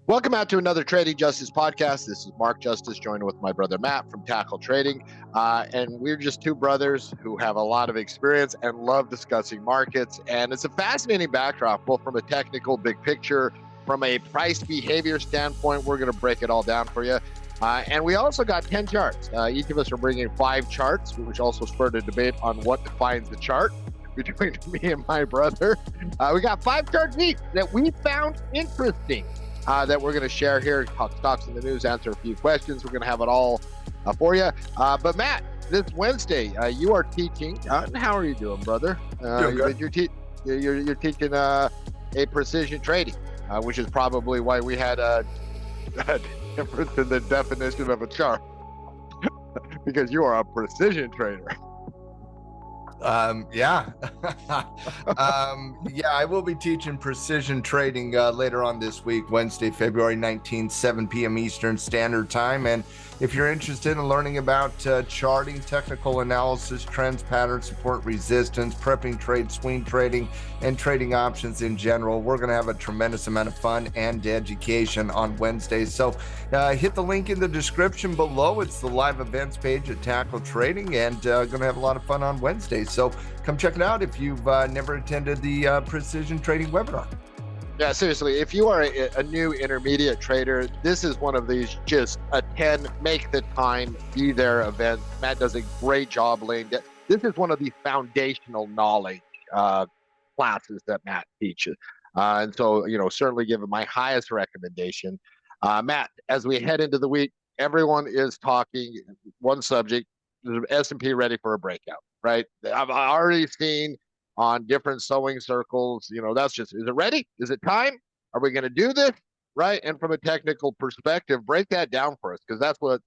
Welcome out to another Trading Justice podcast. This is Mark Justice, joined with my brother Matt from Tackle Trading. And we're just two brothers who have a lot of experience and love discussing markets. And it's a fascinating backdrop, both from a technical big picture, from a price behavior standpoint. We're going to break it all down for you. And we also got 10 charts. Each of us are bringing 5 charts, which also spurred a debate on what defines the chart between me and my brother. We got 5 charts each that we found interesting. That we're going to share here, talk stocks in the news, answer a few questions. We're going to have it all for you. But Matt, this Wednesday, you are teaching. How are you doing, brother? You're teaching a precision trading, which is probably why we had a difference in the definition of a chart. Because you are a precision trader. Yeah, I will be teaching precision trading later on this week, Wednesday, February 19th, 7 p.m. Eastern Standard Time. And if you're interested in learning about charting, technical analysis, trends, patterns, support, resistance, prepping trade, swing trading, and trading options in general, we're going to have a tremendous amount of fun and education on Wednesday. So hit the link in the description below. It's the live events page at Tackle Trading, and going to have a lot of fun on Wednesday. So come check it out if you've never attended the precision trading webinar. Yeah, seriously, if you are a new intermediate trader, this is one of these just attend, make the time, be there events. Matt does a great job laying down. This is one of the foundational knowledge classes that Matt teaches. And so, certainly give him my highest recommendation. Matt, as we head into the week, everyone is talking one subject, S&P ready for a breakout, right? I've already seen on different sewing circles, that's just, is it ready? Is it time? Are we going to do this? Right. And from a technical perspective, break that down for us, because that's what,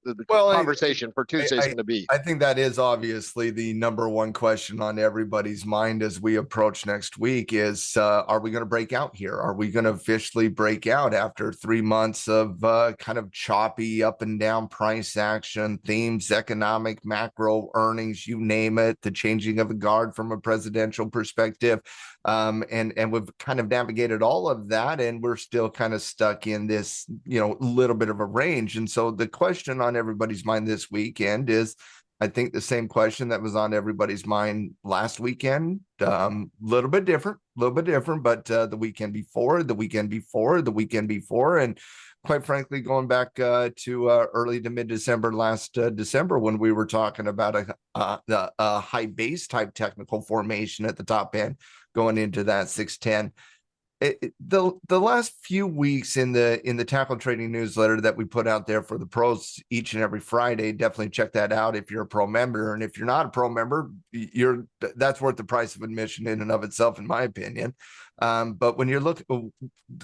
the conversation for Tuesday is going to be. I think that is obviously the number one question on everybody's mind as we approach next week is, are we going to break out here? Are we going to officially break out after 3 months of kind of choppy up and down price action, themes, economic, macro, earnings, you name it, the changing of the guard from a presidential perspective? And we've kind of navigated all of that, and we're still kind of stuck in this, little bit of a range. And so the question on everybody's mind this weekend is, I think, the same question that was on everybody's mind last weekend. Little bit different, but the weekend before, and quite frankly, going back to early to mid-December last December, when we were talking about a high base type technical formation at the top end going into that 610. The last few weeks in the Tackle Trading newsletter that we put out there for the pros each and every Friday, definitely check that out if you're a pro member. And if you're not a pro member, that's worth the price of admission in and of itself, in my opinion. But when you look,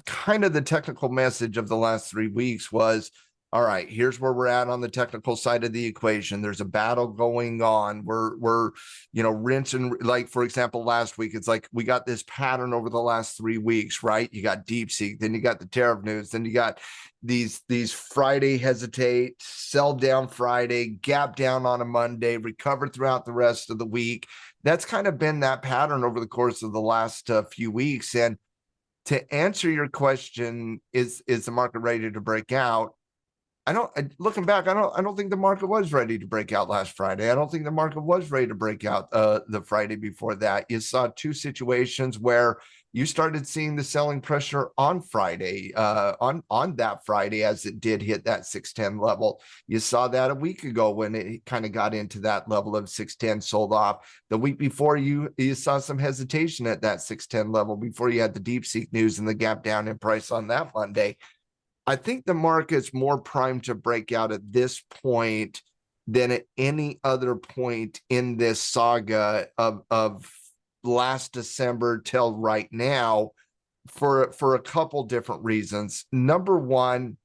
kind of the technical message of the last 3 weeks was, all right, here's where we're at on the technical side of the equation. There's a battle going on. We're rinsing, like, for example, last week, it's like we got this pattern over the last 3 weeks, right? You got DeepSeek, then you got the tariff news, then you got these Friday hesitate, sell down Friday, gap down on a Monday, recover throughout the rest of the week. That's kind of been that pattern over the course of the last few weeks. And to answer your question, is the market ready to break out? Looking back, I don't think the market was ready to break out last Friday. I don't think the market was ready to break out the Friday before that. You saw 2 situations where you started seeing the selling pressure on Friday, on that Friday, as it did hit that 610 level. You saw that a week ago when it kind of got into that level of 610, sold off. The week before, you saw some hesitation at that 610 level before you had the DeepSeek news and the gap down in price on that Monday. I think the market's more primed to break out at this point than at any other point in this saga of last December till right now, for a couple different reasons. Number one,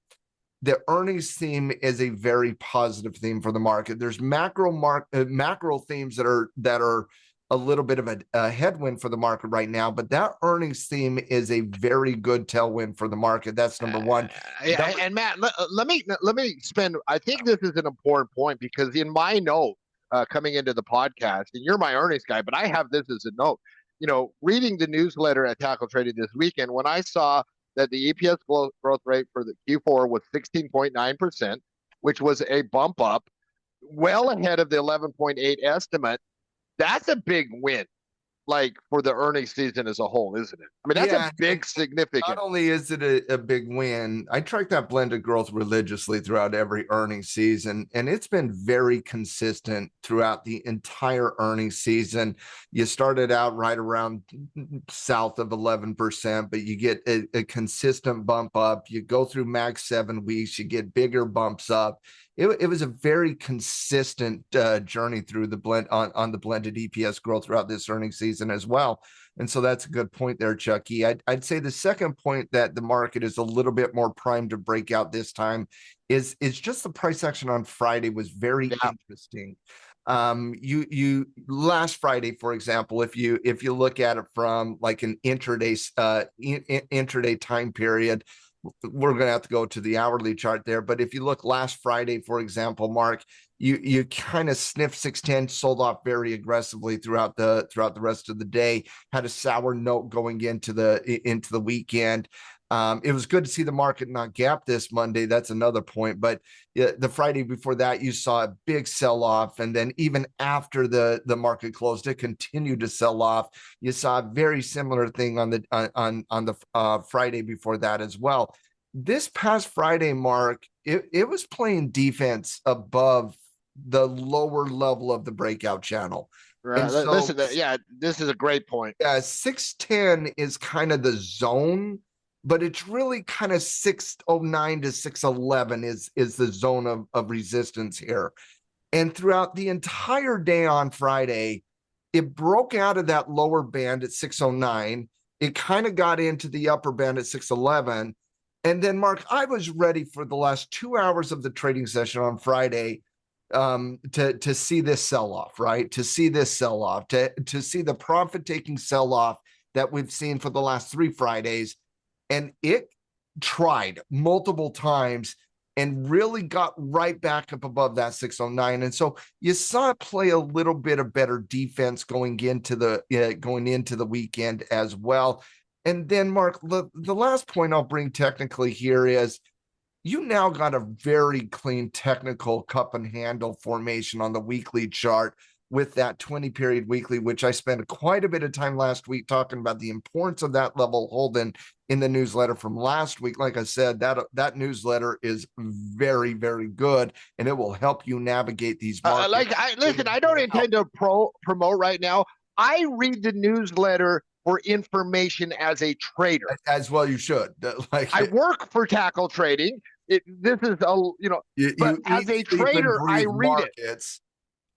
the earnings theme is a very positive theme for the market. There's macro themes that are a little bit of a headwind for the market right now, but that earnings theme is a very good tailwind for the market. That's number one. And Matt, let me spend. I think this is an important point, because in my note coming into the podcast, and you're my earnings guy, but I have this as a note. Reading the newsletter at Tackle Trading this weekend, when I saw that the EPS growth rate for the Q4 was 16.9%, which was a bump up, well ahead of the 11.8 estimate. That's a big win, like for the earnings season as a whole, isn't it? I mean, that's a big Not significant. only is it a big win, I track that blended growth religiously throughout every earnings season, and it's been very consistent throughout the entire earnings season. You started out right around south of 11%, but you get a consistent bump up. You go through max 7 weeks, you get bigger bumps up. It was a very consistent journey through the blend on the blended EPS growth throughout this earnings season as well. And so that's a good point there, Chucky. I'd say the second point that the market is a little bit more primed to break out this time is just the price action on Friday was very interesting. You last Friday, for example, if you look at it from like an intraday intraday time period, we're going to have to go to the hourly chart there. But if you look last Friday, for example, Mark, you kind of sniffed 610, sold off very aggressively throughout the rest of the day, had a sour note going into the weekend. It was good to see the market not gap this Monday. That's another point. But the Friday before that, you saw a big sell off. And then even after the market closed, it continued to sell off. You saw a very similar thing on the Friday before that as well. This past Friday, Mark, it was playing defense above the lower level of the breakout channel. Right. And so, this is a great point. Yeah, 610 is kind of the zone, but it's really kind of 609 to 611 is the zone of resistance here. And throughout the entire day on Friday, it broke out of that lower band at 609. It kind of got into the upper band at 611. And then, Mark, I was ready for the last 2 hours of the trading session on Friday to see this sell-off, right? To see this sell-off, to see the profit-taking sell-off that we've seen for the last 3 Fridays. And it tried multiple times and really got right back up above that 609. And so you saw it play a little bit of better defense going into the weekend as well. And then, Mark, the last point I'll bring technically here is you now got a very clean technical cup and handle formation on the weekly chart with that 20-period weekly, which I spent quite a bit of time last week talking about the importance of that level holding in the newsletter from last week. Like I said, that newsletter is very, very good, and it will help you navigate these markets. I don't intend to promote right now. I read the newsletter for information as a trader. As well, you should. I work for Tackle Trading. This is but as a trader, I read markets.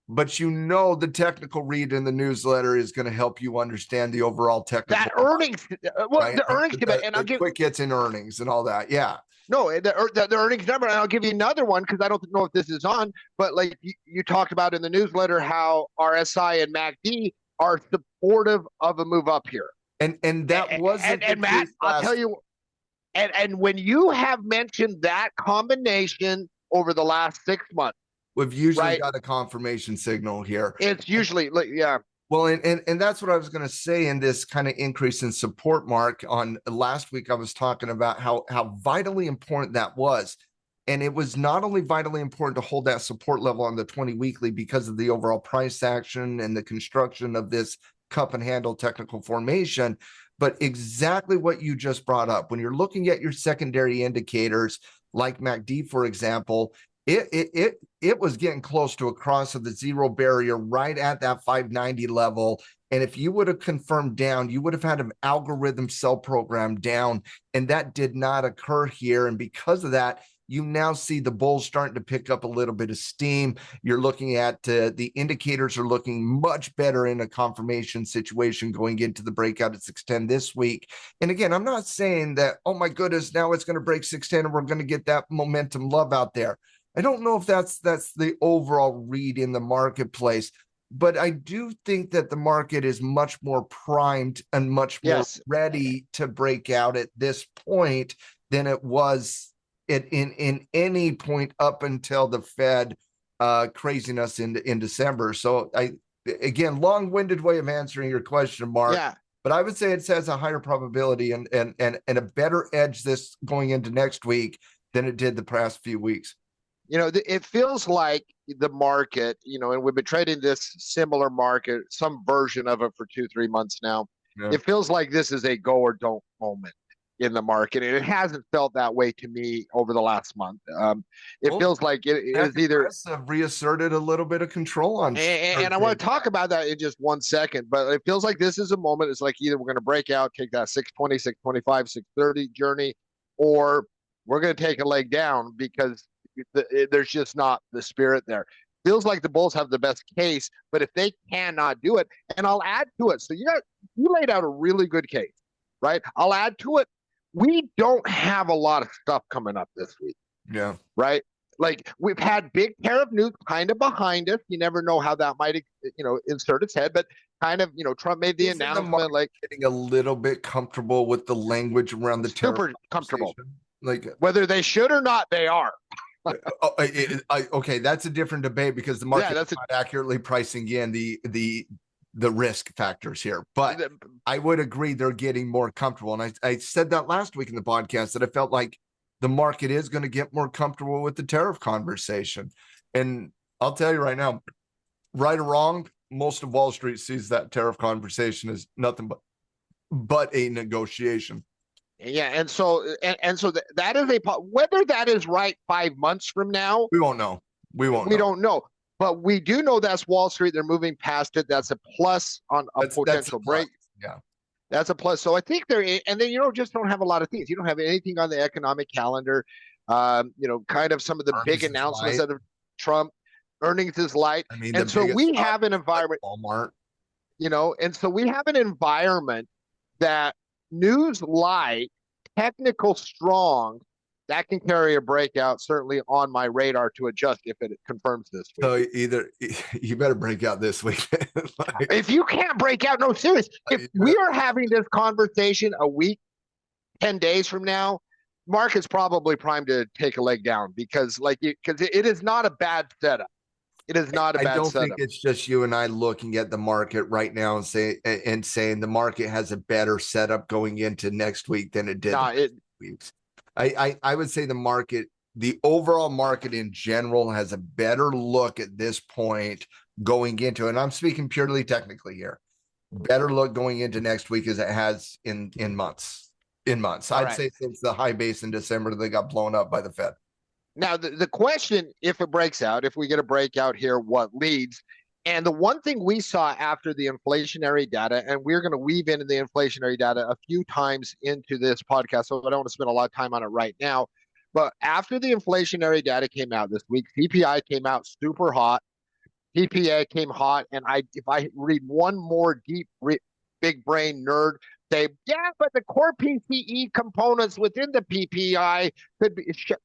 But the technical read in the newsletter is going to help you understand the overall technical. That earnings, right? The earnings, and I'll give quick hits in earnings and all that. Yeah. No, the earnings number, and I'll give you another one because I don't know if this is on, but like you talked about in the newsletter how RSI and MACD are supportive of a move up here. And that wasn't and Matt, I'll tell you, and when you have mentioned that combination over the last 6 months, we've usually got a confirmation signal here. It's usually, yeah. Well, and that's what I was going to say in this kind of increase in support, Mark. On last week, I was talking about how vitally important that was. And it was not only vitally important to hold that support level on the 20 weekly because of the overall price action and the construction of this cup and handle technical formation, but exactly what you just brought up. When you're looking at your secondary indicators, like MACD, for example, it was getting close to a cross of the zero barrier right at that 590 level. And if you would have confirmed down, you would have had an algorithm sell program down, and that did not occur here. And because of that, you now see the bulls starting to pick up a little bit of steam. You're looking at the indicators are looking much better in a confirmation situation going into the breakout at 610 this week. And again, I'm not saying that, oh my goodness, now it's going to break 610 and we're going to get that momentum love out there. I don't know if that's the overall read in the marketplace, but I do think that the market is much more primed and much more ready to break out at this point than it was in any point up until the Fed craziness in December. So again, long-winded way of answering your question, Mark. Yeah. but I would say it has a higher probability and a better edge this going into next week than it did the past few weeks. It feels like the market, and we've been trading this similar market, some version of it for 2-3 months now. Yeah. It feels like this is a go or don't moment in the market, and it hasn't felt that way to me over the last month. It feels like it is either reasserted a little bit of control on, and I want to talk about that in just 1 second, but it feels like this is a moment. It's like either we're going to break out, take that 620, 625, 630 journey, or we're going to take a leg down because there's just not the spirit there. Feels like the bulls have the best case, but if they cannot do it, and I'll add to it. So you laid out a really good case, right? I'll add to it. We don't have a lot of stuff coming up this week. Yeah. Right. Like we've had big tariff news kind of behind us. You never know how that might, insert its head, but kind of, Trump made the announcement, like getting a little bit comfortable with the language around the tariff. Super comfortable. Like whether they should or not, they are. Okay, that's a different debate because the market is not accurately pricing in the risk factors here. But I would agree they're getting more comfortable. And I said that last week in the podcast that I felt like the market is going to get more comfortable with the tariff conversation. And I'll tell you right now, right or wrong, most of Wall Street sees that tariff conversation as nothing but a negotiation. Yeah, and so that is whether that is right 5 months from now, we won't know. We don't know. But we do know that's Wall Street. They're moving past it. That's a plus on a potential break. Yeah, that's a plus. So I think and then just don't have a lot of things. You don't have anything on the economic calendar. Kind of some of the big announcements out of Trump. Earnings is light. I mean, and so we have an environment. Walmart. And so we have an environment that news light, technical strong, that can carry a breakout, certainly on my radar to adjust if it confirms this week. So either you better break out this week. If you can't break out, no, serious. If we are having this conversation a week, 10 days from now, market's probably primed to take a leg down because it is not a bad setup. It is not a bad setup. I don't think it's just you and I looking at the market right now and saying the market has a better setup going into next week than it did weeks. I would say the overall market in general has a better look at this point going into, and I'm speaking purely technically here, better look going into next week as it has in months. I'd say since the high base in December, they got blown up by the Fed. Now, the question, if it breaks out, if we get a breakout here, what leads? And the one thing we saw after the inflationary data, and we're going to weave into the inflationary data a few times into this podcast, so I don't want to spend a lot of time on it right now. But after the inflationary data came out this week, CPI came out super hot. PPA came hot. And if I read one more big brain nerd, say, yeah, but the core PCE components within the PPI could be,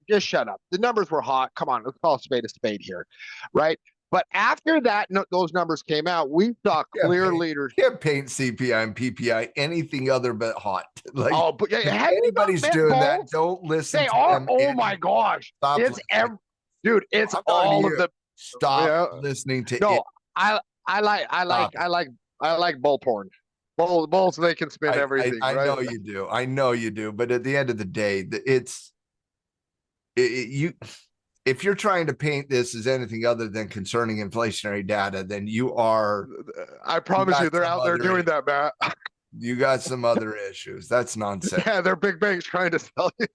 just shut up. The numbers were hot. Come on, let's call a spade here, right? But after that, those numbers came out, we saw clear leaders. You can't paint CPI and PPI anything other but hot. Like, but anybody's doing that, don't listen to them. Oh my gosh. It's it's all of the. Stop listening to it. No, I like bull porn. Bulls, they can spin everything. I know you do. I know you do. But at the end of the day, if you're trying to paint this as anything other than concerning inflationary data, then you are. I promise you, they're out there doing that, Matt. You got some other issues. That's nonsense. Yeah, they're big banks trying to sell you.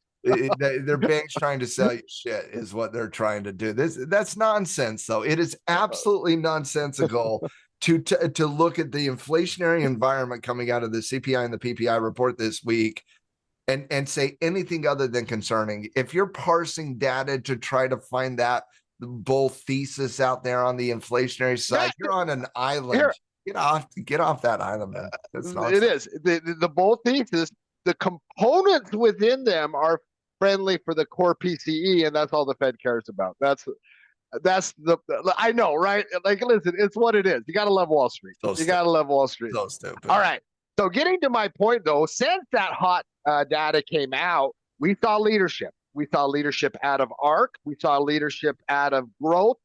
They're banks trying to sell you shit is what they're trying to do. That's nonsense, though. It is absolutely nonsensical to look at the inflationary environment coming out of the CPI and the PPI report this week and say anything other than concerning. If you're parsing data to try to find that bull thesis out there on the inflationary side, you're on an island. Get off that island, man. It is the bull thesis. The components within them are friendly for the core PCE, and that's all the Fed cares about. That's the I know, right? Like, listen, it's what it is. You got to love Wall Street. You got to love Wall Street. So stupid. All right. So getting to my point, though, since that hot data came out, we saw leadership. We saw leadership out of ARC. We saw leadership out of growth.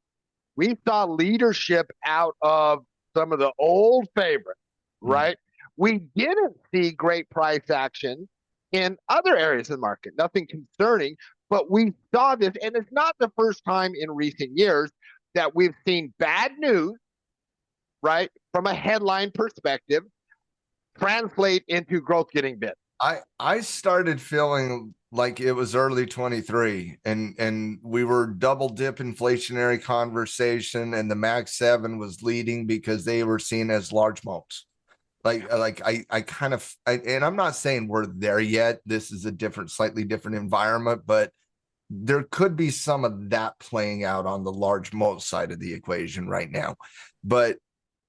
We saw leadership out of some of the old favorites, right? We didn't see great price action in other areas of the market, nothing concerning, but we saw this, and it's not the first time in recent years that we've seen bad news, right, from a headline perspective, translate into growth getting bit. I started feeling like it was early 23 and we were double dip inflationary conversation, and the Mag 7 was leading because they were seen as large mults. I kind of, and I'm not saying we're there yet. This is a different, slightly different environment, but there could be some of that playing out on the large multi side of the equation right now. But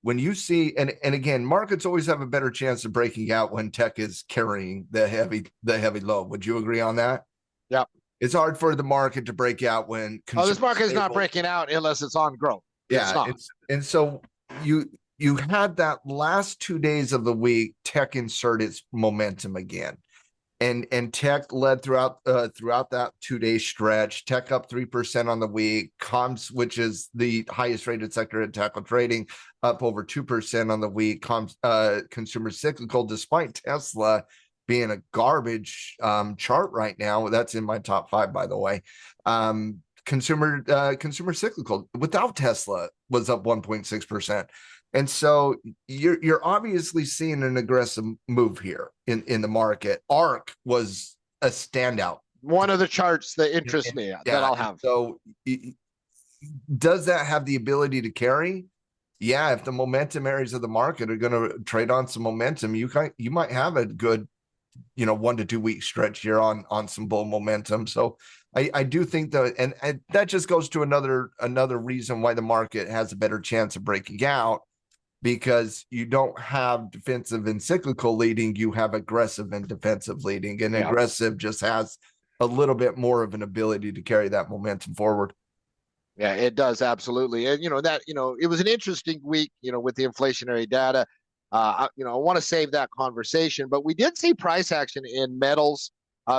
when you see, and again, markets always have a better chance of breaking out when tech is carrying the heavy load. Would you agree on that? Yeah. It's hard for the market to break out when this market is not breaking out unless it's on growth. Yeah. And so you had that last 2 days of the week, tech insert its momentum again. And tech led throughout that 2-day stretch. Tech up 3% on the week. Comms, which is the highest rated sector in tackle trading, up over 2% on the week. Consumer cyclical, despite Tesla being a garbage chart right now. That's in my top 5, by the way. Consumer cyclical without Tesla was up 1.6%. And so you're obviously seeing an aggressive move here in the market. ARC was a standout. One of the charts that interests me that I'll have. So does that have the ability to carry? Yeah, if the momentum areas of the market are going to trade on some momentum, you might have a good 1 to 2 week stretch here on some bull momentum. So I do think that, and that just goes to another reason why the market has a better chance of breaking out, because you don't have defensive and cyclical leading, you have aggressive and defensive leading, and aggressive just has a little bit more of an ability to carry that momentum forward. Yeah, it does, absolutely. And it was an interesting week, with the inflationary data. I want to save that conversation, but we did see price action in metals.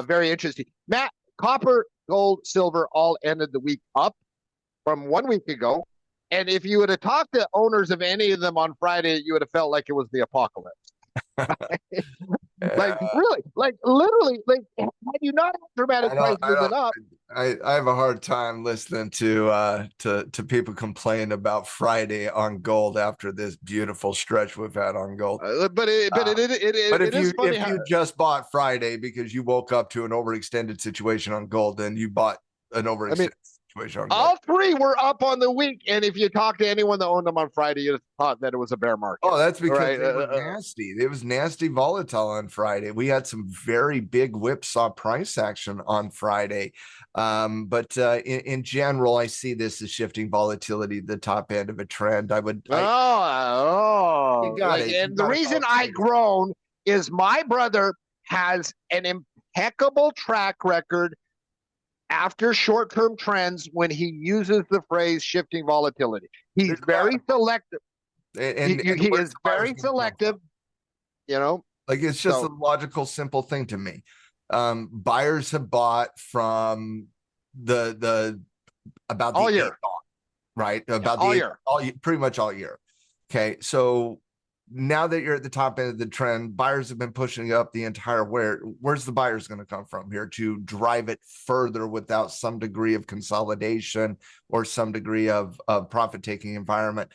Very interesting. Matt, copper, gold, silver all ended the week up from 1 week ago. And if you would have talked to owners of any of them on Friday, you would have felt like it was the apocalypse. Literally, had you not had dramatic price movement up. I have a hard time listening to people complain about Friday on gold after this beautiful stretch we've had on gold. But if you just bought Friday because you woke up to an overextended situation on gold, then you bought an overextended situation on gold. All three were up on the week, and if you talk to anyone that owned them on Friday, you'd have thought that it was a bear market. Oh, that's because they were nasty. It was nasty volatile on Friday. We had some very big whipsaw price action on Friday. But in general, I see this as shifting volatility, the top end of a trend. And the reason I groan is my brother has an impeccable track record after short-term trends when he uses the phrase shifting volatility. He's very selective. And he is very selective, Like, it's just a logical, simple thing to me. Buyers have bought from about all year, right? About all year, pretty much all year. Okay, so now that you're at the top end of the trend, buyers have been pushing up the entire where's the buyers going to come from here to drive it further without some degree of consolidation or some degree of profit-taking environment.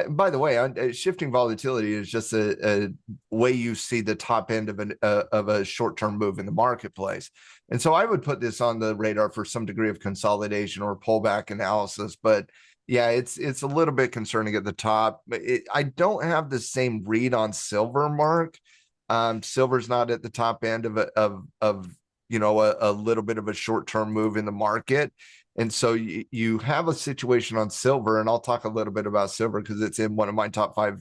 By the way, shifting volatility is just a way you see the top end of a short-term move in the marketplace. And so I would put this on the radar for some degree of consolidation or pullback analysis, but yeah, it's a little bit concerning at the top. I don't have the same read on silver, Mark. Silver's not at the top end of a little bit of a short-term move in the market. And so you have a situation on silver, and I'll talk a little bit about silver because it's in one of my top 5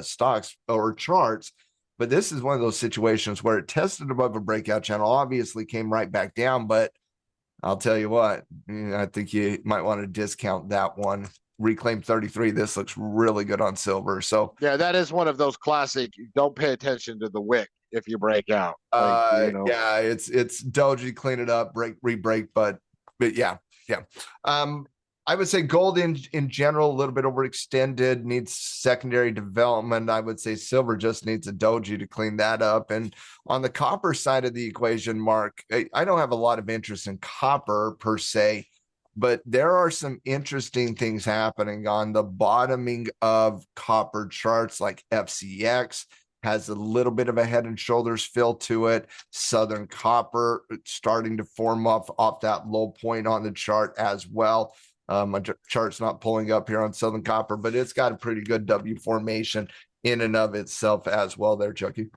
stocks or charts. But this is one of those situations where it tested above a breakout channel, obviously came right back down, but I'll tell you what, I think you might want to discount that one. Reclaim 33. This looks really good on silver. So yeah, that is one of those classic. Don't pay attention to the wick if you break out. Yeah, it's doji, clean it up, re-break, but yeah. I would say gold in general, a little bit overextended, needs secondary development. I would say silver just needs a doji to clean that up. And on the copper side of the equation, Mark, I don't have a lot of interest in copper per se, but there are some interesting things happening on the bottoming of copper charts, like FCX has a little bit of a head and shoulders feel to it. Southern Copper starting to form off that low point on the chart as well. My chart's not pulling up here on Southern Copper, but it's got a pretty good W formation in and of itself as well there, Chucky.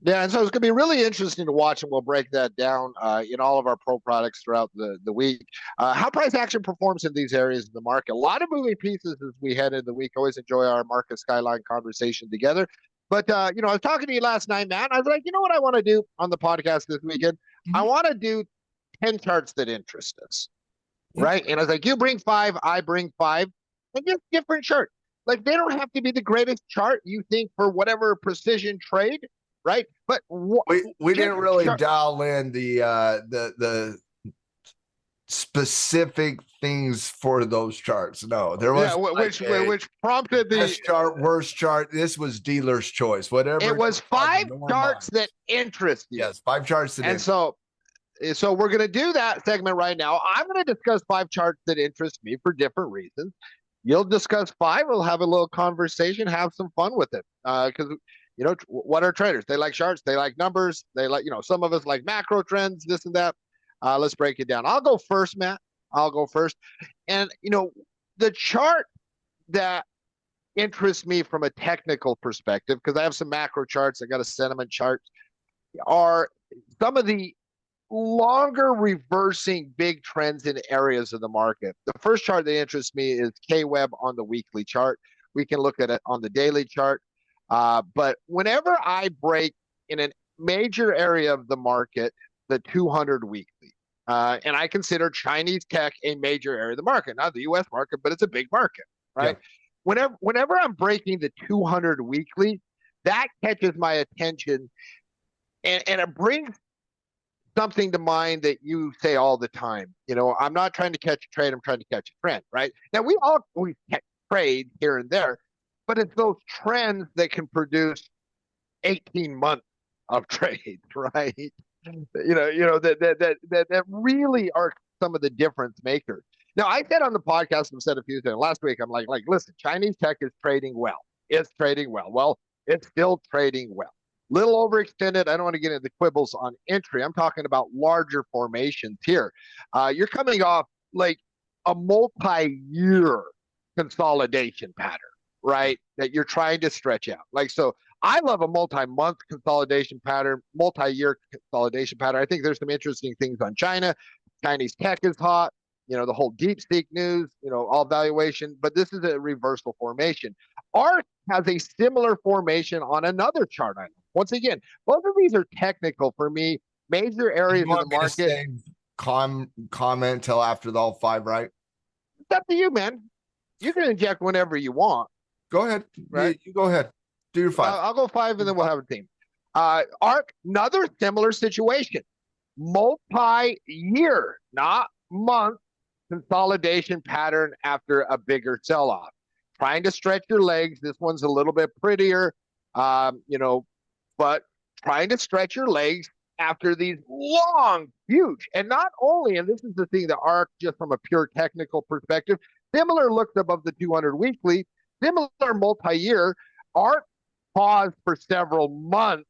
Yeah, and so it's going to be really interesting to watch, and we'll break that down in all of our pro products throughout the week. How price action performs in these areas of the market. A lot of moving pieces as we head into the week. Always enjoy our market Skyline conversation together. But, I was talking to you last night, Matt. I was like, you know what I want to do on the podcast this weekend? Mm-hmm. I want to do 10 charts that interest us, right? And I was like, you bring 5, I bring 5, and just different charts. Like, they don't have to be the greatest chart you think for whatever precision trade, right? But we didn't really dial in the specific things for those charts. No, there was which prompted the best chart, worst chart. This was dealer's choice. Whatever. It was 5 charts that interest you. Yes, 5 charts that interest. So we're going to do that segment right now. I'm going to discuss 5 charts that interest me for different reasons. You'll discuss 5. We'll have a little conversation, have some fun with it. Because what are traders? They like charts. They like numbers. They like, some of us like macro trends, this and that. Let's break it down. I'll go first, Matt. I'll go first. And, the chart that interests me from a technical perspective, because I have some macro charts, I got a sentiment chart, are some of the longer reversing big trends in areas of the market. The first chart that interests me is K-Web on the weekly chart. We can look at it on the daily chart. But whenever I break in a major area of the market, the 200 weekly, and I consider Chinese tech a major area of the market, not the U.S. market, but it's a big market, right? Yeah. Whenever I'm breaking the 200 weekly, that catches my attention, and it brings something to mind that you say all the time. I'm not trying to catch a trade, I'm trying to catch a trend, right? Now, we catch trade here and there, but it's those trends that can produce 18 months of trades, right? That really are some of the difference makers. Now, I said on the podcast, I've said a few times last week, I'm like, listen, Chinese tech is trading well. It's trading well. Well, it's still trading well. Little overextended. I don't want to get into the quibbles on entry. I'm talking about larger formations here. You're coming off like a multi-year consolidation pattern, right? That you're trying to stretch out. So I love a multi-month consolidation pattern, multi-year consolidation pattern. I think there's some interesting things on China. Chinese tech is hot. The whole DeepSeek news, all valuation, but this is a reversal formation. ARK has a similar formation on another chart item. Once again, both of these are technical for me. Major areas of the market. Comment till after the all 5, right? It's up to you, man. You can inject whenever you want. Go ahead. Right? You go ahead. Do your 5. I'll go 5 and then we'll have a team. ARK, another similar situation. Multi-year, not month, consolidation pattern after a bigger sell-off. Trying to stretch your legs. This one's a little bit prettier, but trying to stretch your legs after these long, huge, and not only, and this is the thing that ARK, just from a pure technical perspective, similar looks above the 200 weekly, similar multi-year. ARK paused for several months,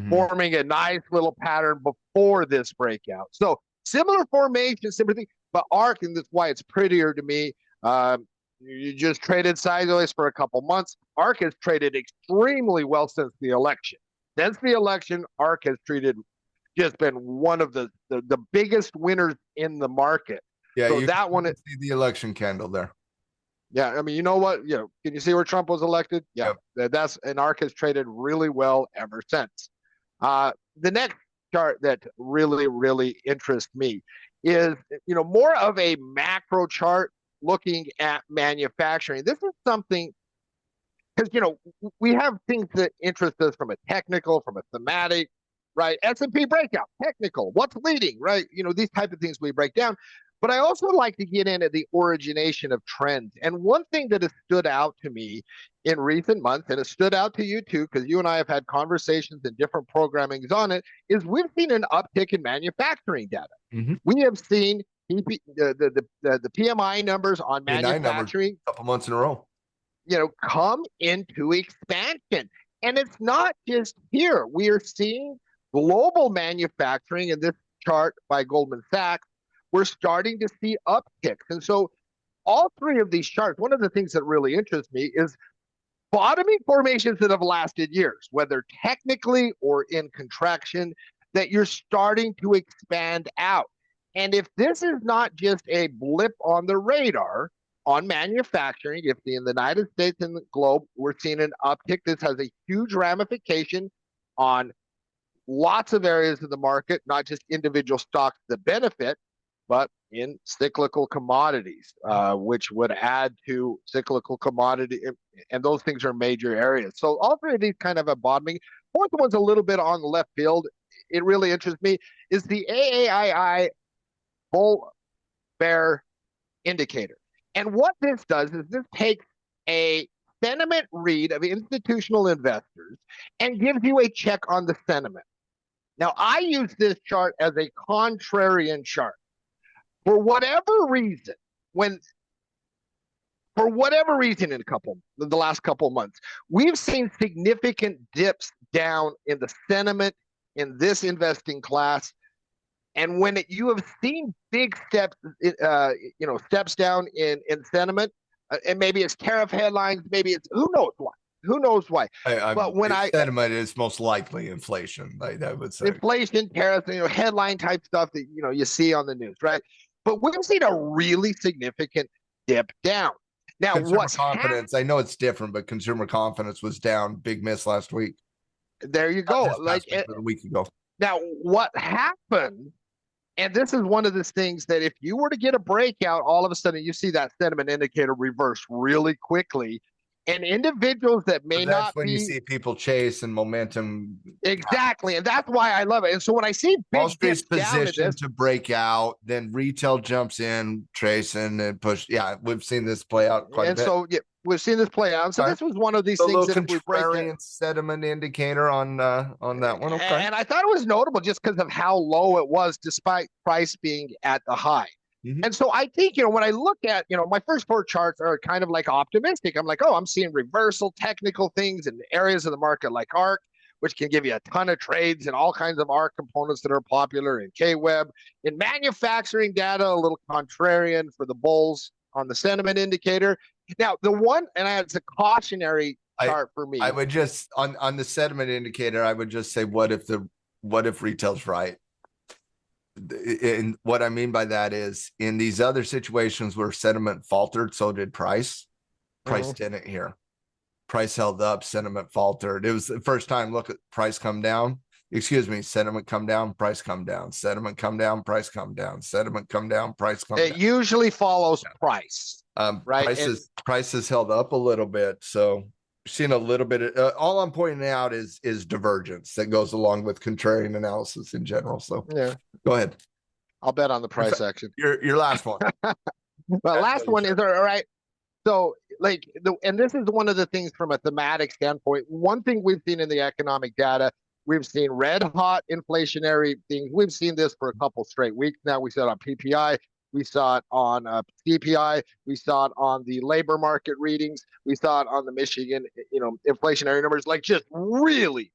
forming a nice little pattern before this breakout. So similar formation, similar thing, but ARK, and that's why it's prettier to me. You just traded sideways for a couple months. ARK has traded extremely well since the election. Since the election, ARK has just been one of the biggest winners in the market. Yeah, so that one is the election candle there. Yeah, I mean, you know what? Can you see where Trump was elected? Yeah, yep. And ARK has traded really well ever since. The next chart that really, really interests me is, more of a macro chart looking at manufacturing. This is something, because, we have things that interest us from a technical, from a thematic, right? S&P breakout, technical, what's leading, right? These type of things we break down. But I also like to get into the origination of trends. And one thing that has stood out to me in recent months, and it stood out to you too, because you and I have had conversations and different programmings on it, is we've seen an uptick in manufacturing data. Mhm. We have seen the PMI numbers on manufacturing, a couple months in a row, come into expansion. And it's not just here. We are seeing global manufacturing in this chart by Goldman Sachs. We're starting to see upticks. And so all three of these charts, one of the things that really interests me is bottoming formations that have lasted years, whether technically or in contraction, that you're starting to expand out. And if this is not just a blip on the radar on manufacturing, if in the United States and the globe, we're seeing an uptick, this has a huge ramification on lots of areas of the market, not just individual stocks that benefit, but in cyclical commodities, which would add to cyclical commodity, and those things are major areas. So all three of these kind of a bottoming. Fourth one's a little bit on the left field. It really interests me is the AAII bull bear indicator. And what this does is this takes a sentiment read of institutional investors and gives you a check on the sentiment. Now, I use this chart as a contrarian chart. For whatever reason, in the last couple of months, we've seen significant dips down in the sentiment in this investing class. And when you have seen big steps, steps down in sentiment, and maybe it's tariff headlines, maybe it's who knows why. But when sentiment is most likely inflation, I would say inflation, tariffs, headline type stuff that you see on the news, right? But we've seen a really significant dip down. Now, consumer confidence, I know it's different, but consumer confidence was down. Big miss last week. There you go. A week ago. Now, what happened, and this is one of those things that if you were to get a breakout, all of a sudden you see that sentiment indicator reverse really quickly. And individuals that may not be, when you see people chase and momentum. Exactly. And that's why I love it. And so when I see Wall Street's position to break out, then retail jumps in, tracing and push. Yeah, we've seen this play out quite a bit. And so we've seen this play out. So this was one of these things that we break sentiment indicator on that one. Okay. And I thought it was notable just because of how low it was, despite price being at the high. Mm-hmm. And so I think, when I look at, my first four charts are kind of like optimistic. I'm like, I'm seeing reversal technical things in areas of the market like ARC, which can give you a ton of trades and all kinds of ARC components that are popular in KWeb. In manufacturing data, a little contrarian for the bulls on the sentiment indicator. Now, the one, and it's a cautionary chart for me. I would just, on the sentiment indicator, I would just say, what if retail's right? And what I mean by that is in these other situations where sentiment faltered, so did price. Price didn't here. Price held up, sentiment faltered. It was the first time, look at price come down. Sentiment come down, price come down. Sentiment come down, price come down. Sentiment come down, price come down. It usually follows price. Right. Price has held up a little bit. So seen a little bit of, all I'm pointing out is divergence that goes along with contrarian analysis in general. So yeah, go ahead. I'll bet on the price action. Your last one. Well, last one is all right. So and this is one of the things from a thematic standpoint. One thing we've seen in the economic data, we've seen red hot inflationary things. We've seen this for a couple straight weeks now. We saw it on PPI. We saw it on CPI. We saw it on the labor market readings. We saw it on the Michigan, inflationary numbers, like just really,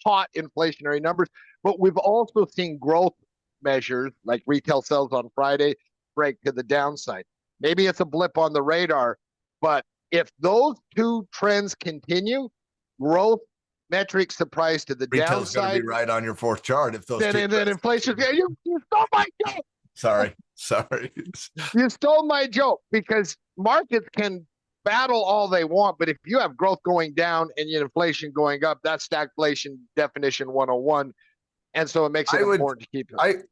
hot inflationary numbers. But we've also seen growth measures like retail sales on Friday break to the downside. Maybe it's a blip on the radar, but if those two trends continue, growth metrics surprise to the Retail's downside. Going to be right on your fourth chart if those. Then inflation. You stole my joke. Sorry. You stole my joke because markets can battle all they want, but if you have growth going down and inflation going up, that's stagflation definition 101. And so it makes it important to keep it.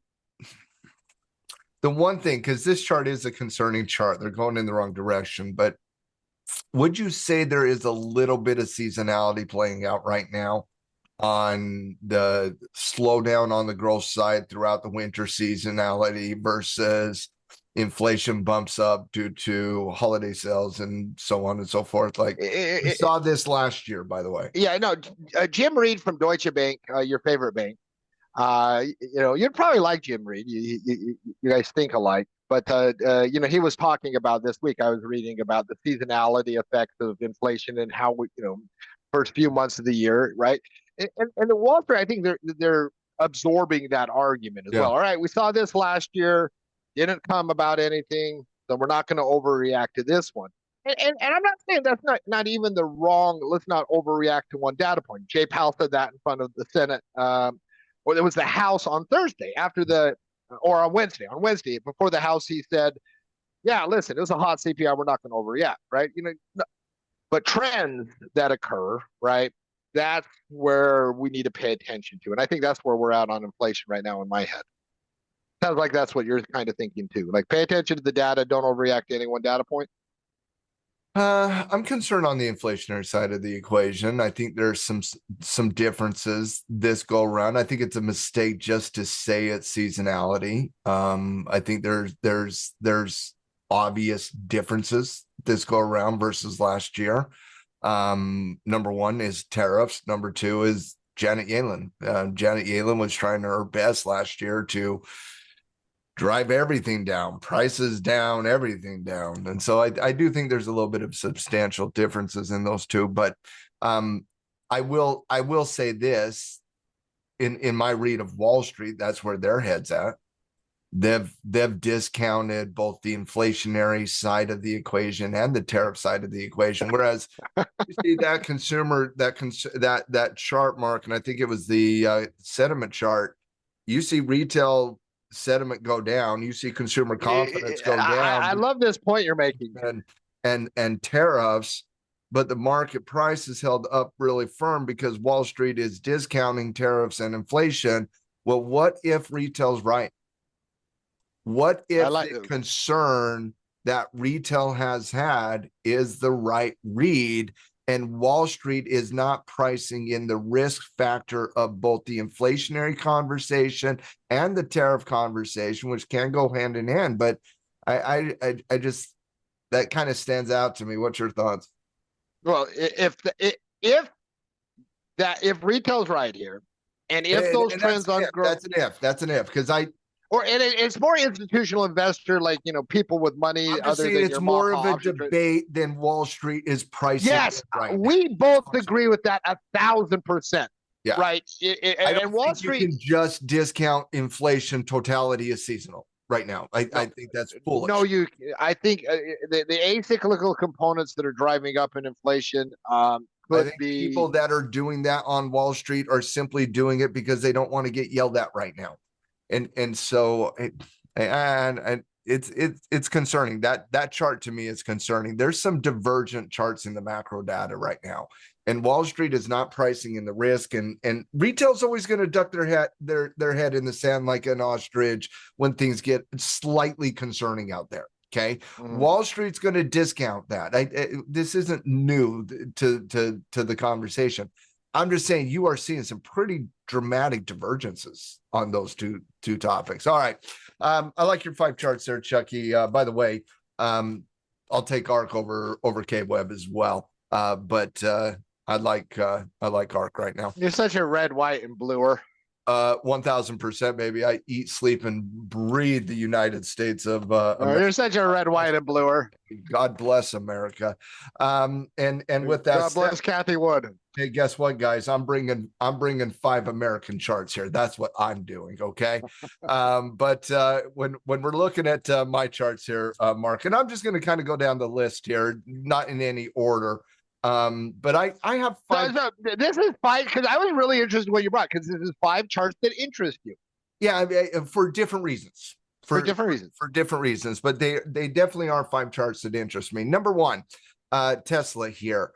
The one thing, because this chart is a concerning chart, they're going in the wrong direction, but would you say there is a little bit of seasonality playing out right now on the slowdown on the growth side throughout the winter seasonality versus inflation bumps up due to holiday sales and so on and so forth. Like we It, saw this last year, by the way. yeah, no, Jim Reed from Deutsche Bank, your favorite bank. You'd probably like Jim Reed. You guys think alike. But he was talking about this week. I was reading about the seasonality effects of inflation and how first few months of the year, right? And the Wall Street, I think they're absorbing that argument as Yeah. well. All right, we saw this last year, didn't come about anything, so we're not going to overreact to this one. And I'm not saying that's not even the wrong. Let's not overreact to one data point. Jay Powell said that in front of the Senate, or it was the House on Thursday or on Wednesday. On Wednesday before the House, he said, "Yeah, listen, it was a hot CPI. We're not going to overreact, right? But trends that occur, right? That's where we need to pay attention to, and I think that's where we're at on inflation right now in my head. Sounds like that's what you're kind of thinking too. Like, pay attention to the data. Don't overreact to any one data point." I'm concerned on the inflationary side of the equation. I think there's some differences this go around. I think it's a mistake just to say it's seasonality. I think there's obvious differences this go around versus last year. Number one is tariffs. Number two is Janet Yellen. Janet Yellen was trying her best last year to drive everything down, prices down, everything down. And so I do think there's a little bit of substantial differences in those two. But I will say this, in my read of Wall Street, that's where their head's at. They've discounted both the inflationary side of the equation and the tariff side of the equation. Whereas you see that that chart, Mark, and I think it was the sentiment chart. You see retail sentiment go down. You see consumer confidence go down. I love this point you're making. And tariffs, but the market price is held up really firm because Wall Street is discounting tariffs and inflation. Well, what if retail's right? What if the concern that retail has had is the right read, and Wall Street is not pricing in the risk factor of both the inflationary conversation and the tariff conversation, which can go hand in hand? But I just, that kind of stands out to me. What's your thoughts? Well, if retail's right here, and if those trends on growth, that's an if, because it's more institutional investor, like people with money. Other than it's more of a debate than Wall Street is pricing. Yes, right we both agree with that 1,000%. Yeah, right. And Wall Street, you can just discount inflation totality as seasonal right now. I think that's foolish. No, I think the acyclical components that are driving up in inflation could be people that are doing that on Wall Street are simply doing it because they don't want to get yelled at right now. And so it's concerning. That chart to me is concerning. There's some divergent charts in the macro data right now, and Wall Street is not pricing in the risk. And retail's always going to duck their head in the sand like an ostrich when things get slightly concerning out there. Okay, Wall Street's going to discount that. This isn't new to the conversation. I'm just saying you are seeing some pretty dramatic divergences on those two topics. All right. I like your 5 charts there, Chucky. By the way, I'll take ARC over K-Web as well. But I like ARC right now. You're such a red, white, and bluer. 1,000%, baby. I eat, sleep, and breathe the United States of You're such a red, white, and bluer. God bless America. And with that, God bless Kathy Wood. Hey, guess what, guys? I'm bringing 5 American charts here. That's what I'm doing. Okay. But when we're looking at my charts here, Mark, and I'm just going to kind of go down the list here, not in any order. But I have 5. So this is 5 because I was really interested in what you brought, because this is 5 charts that interest you. Yeah, for different reasons. For different reasons, but they definitely are 5 charts that interest me. Number 1, Tesla here.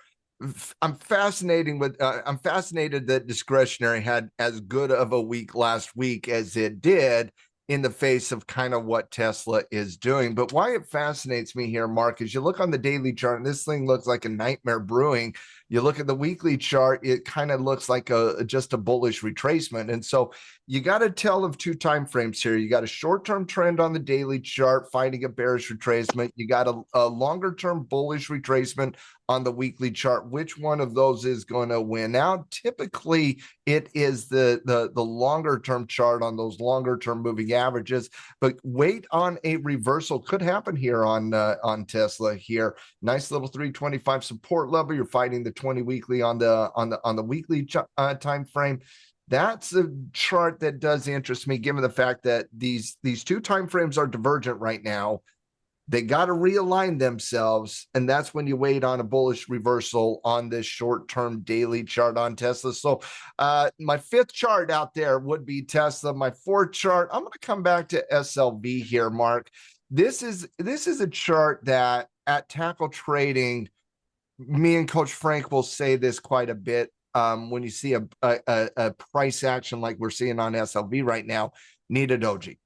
I'm fascinated that discretionary had as good of a week last week as it did in the face of kind of what Tesla is doing. But why it fascinates me here, Mark, is you look on the daily chart and this thing looks like a nightmare brewing. You look at the weekly chart, it kind of looks like just a bullish retracement. And so you got to tell of two time frames here. You got a short-term trend on the daily chart fighting a bearish retracement. You got a longer-term bullish retracement on the weekly chart. Which one of those is going to win out? Typically, it is the longer-term chart on those longer-term moving averages. But wait on a reversal. Could happen here on Tesla here. Nice little 325 support level. You're fighting the 20 weekly on the weekly time frame. That's a chart that does interest me, given the fact that these two time frames are divergent right now. They got to realign themselves, and that's when you wait on a bullish reversal on this short-term daily chart on Tesla. So my fifth chart out there would be Tesla. My fourth chart, I'm going to come back to SLV here, Mark. This is a chart that at Tackle Trading, me and Coach Frank will say this quite a bit. When you see a price action like we're seeing on SLV right now, need a doji.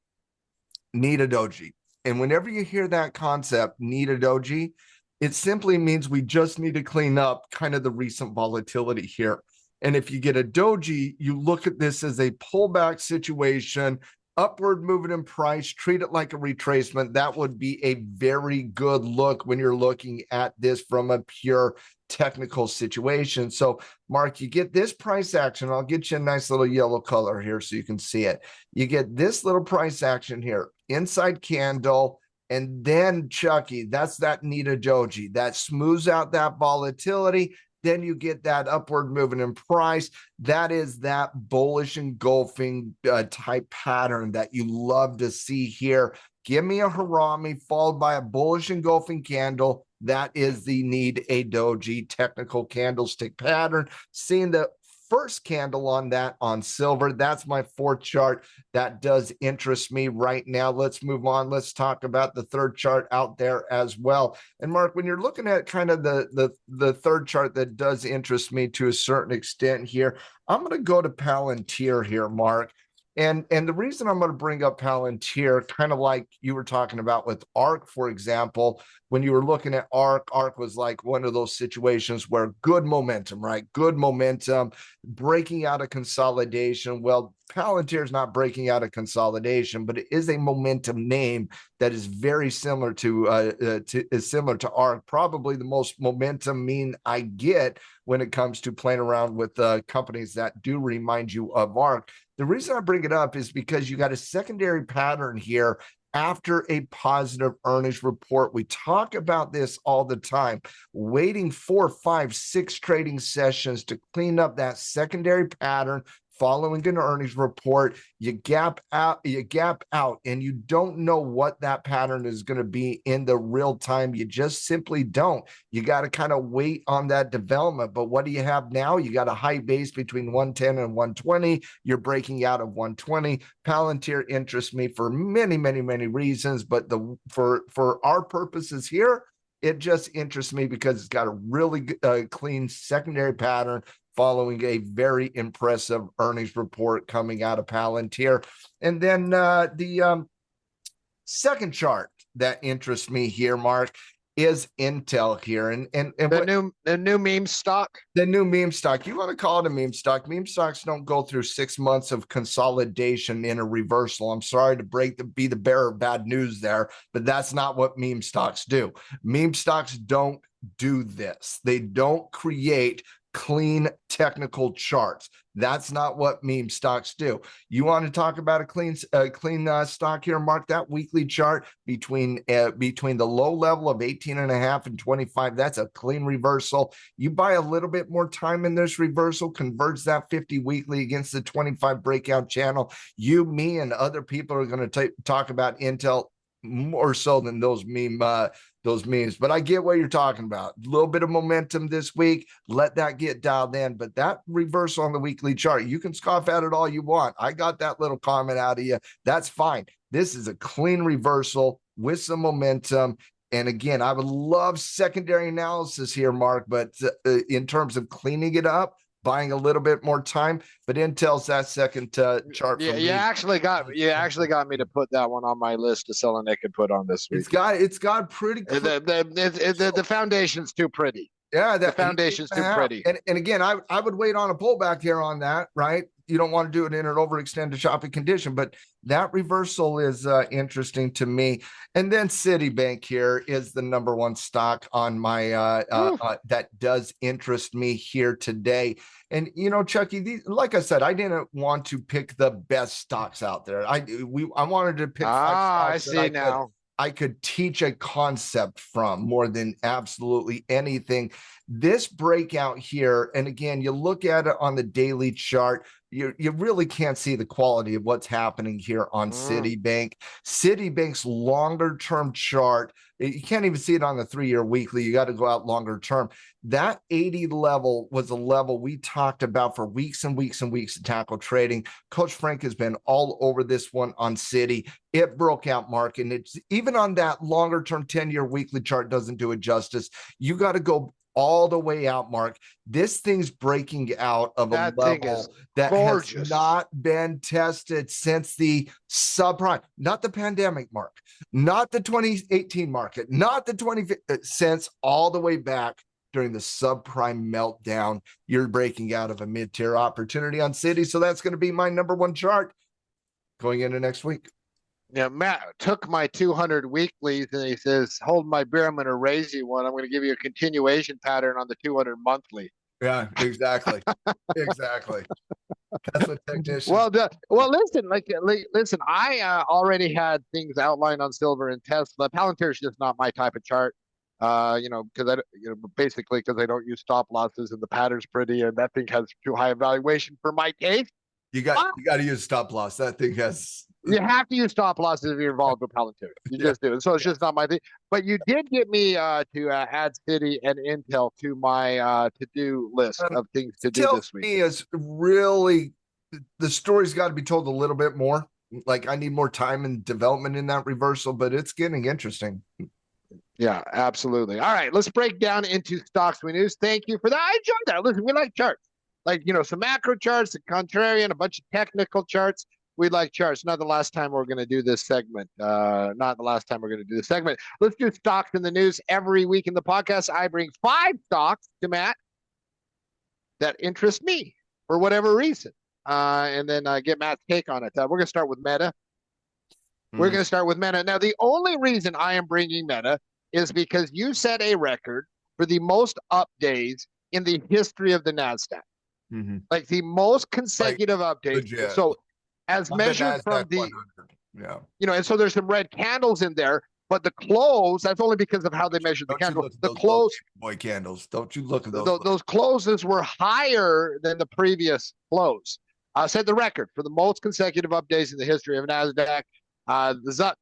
And whenever you hear that concept, need a doji, it simply means we just need to clean up kind of the recent volatility here. And if you get a doji, you look at this as a pullback situation, upward movement in price, treat it like a retracement. That would be a very good look when you're looking at this from a pure technical situation. So Mark, you get this price action. I'll get you a nice little yellow color here so you can see it. You get this little price action here, inside candle, and then Chucky, that's that Nita doji that smooths out that volatility. Then you get that upward movement in price. That is that bullish engulfing type pattern that you love to see here. Give me a harami followed by a bullish engulfing candle. That is the need a doji technical candlestick pattern. Seeing the first candle on that on silver, that's my fourth chart. That does interest me right now. Let's move on. Let's talk about the third chart out there as well. And Mark, when you're looking at kind of the third chart that does interest me to a certain extent here, I'm going to go to Palantir here, Mark. And the reason I'm going to bring up Palantir, kind of like you were talking about with ARK, for example, when you were looking at ARK was like one of those situations where good momentum, right? Good momentum, breaking out of consolidation. Well, Palantir is not breaking out of consolidation, but it is a momentum name that is very similar to ARK. Probably the most momentum mean I get when it comes to playing around with companies that do remind you of ARK. The reason I bring it up is because you got a secondary pattern here after a positive earnings report. We talk about this all the time, waiting 4, 5, 6 trading sessions to clean up that secondary pattern following an earnings report. You gap out, and you don't know what that pattern is going to be in the real time. You just simply don't. You got to kind of wait on that development. But what do you have now? You got a high base between 110 and 120. You're breaking out of 120. Palantir interests me for many, many, many reasons, but for our purposes here, it just interests me because it's got a really clean secondary pattern following a very impressive earnings report coming out of Palantir. And then the second chart that interests me here, Mark, is Intel here. And the new meme stock. The new meme stock. You want to call it a meme stock. Meme stocks don't go through 6 months of consolidation in a reversal. I'm sorry to be the bearer of bad news there, but that's not what meme stocks do. Meme stocks don't do this. They don't create clean technical charts. That's not what meme stocks do. You want to talk about a clean stock here, Mark? That weekly chart between the low level of 18.5 and 25, that's a clean reversal. You buy a little bit more time in this reversal, converts that 50 weekly against the 25 breakout channel. You, me, and other people are going to talk about Intel more so than those memes, but I get what you're talking about. A little bit of momentum this week, let that get dialed in. But that reversal on the weekly chart, you can scoff at it all you want. I got that little comment out of you. That's fine. This is a clean reversal with some momentum. And again, I would love secondary analysis here, Mark, but in terms of cleaning it up, buying a little bit more time, but Intel's that second chart. Yeah, you actually got me to put that one on my list to sell, and they could put on this week. It's got pretty. The foundation's too pretty. Yeah, the foundation's too pretty. And again, I would wait on a pullback here on that, right? you don't want to do it in an overextended shopping condition, but that reversal is interesting to me. And then Citibank here is the number one stock on my that does interest me here today. And Chucky, like I said, I didn't want to pick the best stocks out there. I wanted to pick five stocks I see now. I could teach a concept from more than absolutely anything. This breakout here, and again, you look at it on the daily chart, you really can't see the quality of what's happening here on Citibank. Citibank's longer term chart, you can't even see it on the 3-year weekly. You got to go out longer term. That 80 level was a level we talked about for weeks and weeks and weeks to tackle trading. Coach Frank has been all over this one on Citi. It broke out, Mark, and it's even on that longer term 10-year weekly chart doesn't do it justice. You got to go all the way out, Mark. This thing's breaking out of a level that has not been tested since the subprime, not the pandemic, Mark, not the 2018 market, not the 20, since all the way back during the subprime meltdown. You're breaking out of a mid-tier opportunity on Citi. So that's going to be my number one chart going into next week. Yeah, Matt took my 200 weeklies and he says, hold my beer, I'm going to raise you one. I'm going to give you a continuation pattern on the 200 monthly. Yeah, exactly. Exactly. That's what technicians. Well, listen, I already had things outlined on silver and Tesla. Palantir is just not my type of chart. Basically because I don't use stop losses and the pattern's pretty and that thing has too high a valuation for my taste. You got to use stop loss. That thing has. You have to use stop losses if you're involved with Palantir. You just do. So it's just not my thing. But you did get me to add Citi and Intel to my to-do list of things to do this week. Me is really, the story's got to be told a little bit more. Like I need more time and development in that reversal, but it's getting interesting. Yeah, absolutely. All right, let's break down into stocks we news. Thank you for that. I enjoyed that. Listen, we like charts. Like, some macro charts, a contrarian, a bunch of technical charts. We like charts. Not the last time we're going to do this segment. Let's do stocks in the news. Every week in the podcast, I bring 5 stocks to Matt that interest me for whatever reason. And then get Matt's take on it. We're going to start with Meta. We're going to start with Meta. Now, the only reason I am bringing Meta is because you set a record for the most up days in the history of the NASDAQ. Like the most consecutive updates. Legit. So as measured from the, 100. And so there's some red candles in there, but the close, that's only because of how they measured the candle. The close boy candles. Don't you look at those. Those closes were higher than the previous close. Set the record for the most consecutive updates in the history of NASDAQ. The Zuck,